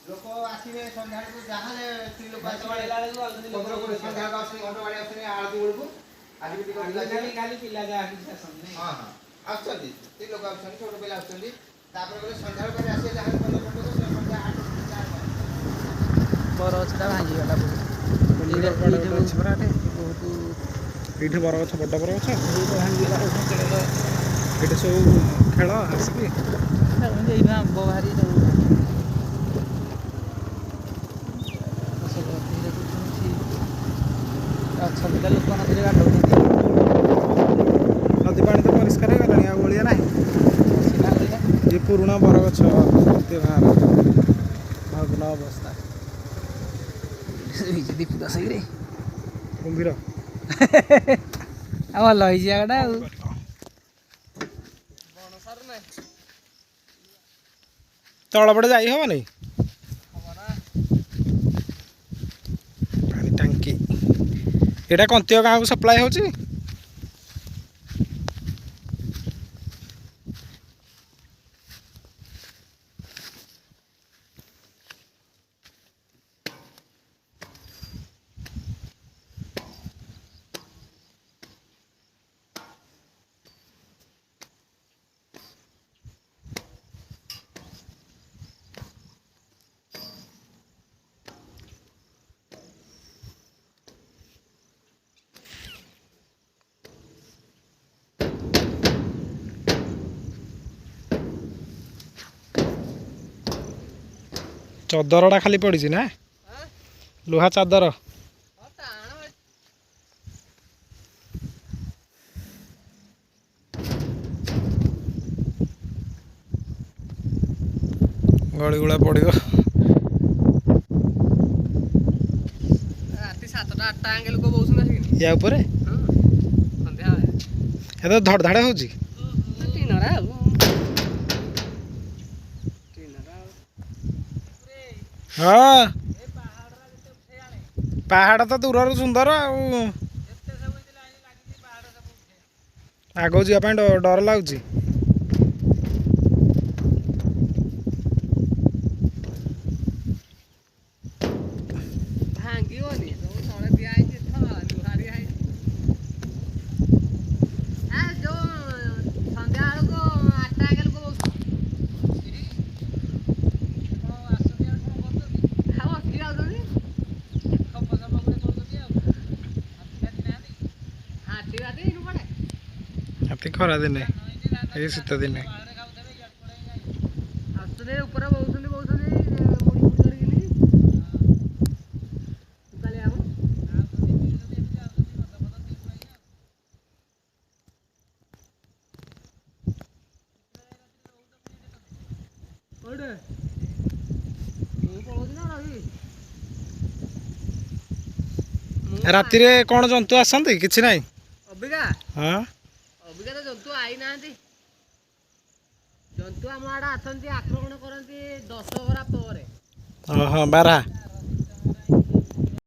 लोक आसवे सन्ध्या को जहाँ स्त्री लोक सन्ध्या अंगनवाड़ी आसनी आरती बेलू आज भी खाली पिला हाँ हाँ आसुच्च स्त्री लोक आस छोट पिला आसुच्च सन्ध्या आसे जहाँ सन्ध्या 8 बरगछटा भांगीगला ये बरगछ बड़ बरगछ भांगीगला ये सब खेल आसिक आंब बाहरी अच्छा लोक नदी गाधोती नदी पानी तो परिष्कार हो गला आलिया ना ये पुराणा बरगछ भग्न अवस्था दीपू दास कुंभीर भल गोटा तल पटे जाई हम नहीं पानी टांकी एटा कंतिया गाँव को सप्लाय होची चदरटा खाली पड़ी ना लुहा चादर गड़ी गुड़ा पड़ या ऊपर धड़ धाड़े हो हाँ पहाड़ तो दूर सुंदर आग जावाई डर लगुच हाथी खरा दिन ये शीत दिन राति रे कौन जंतु आसती किसी ना अबिका हाँ अबिका तो जंतु आई ना जंतु आम आड़े आसती आक्रमण करती 10 बरा पर हाँ बारह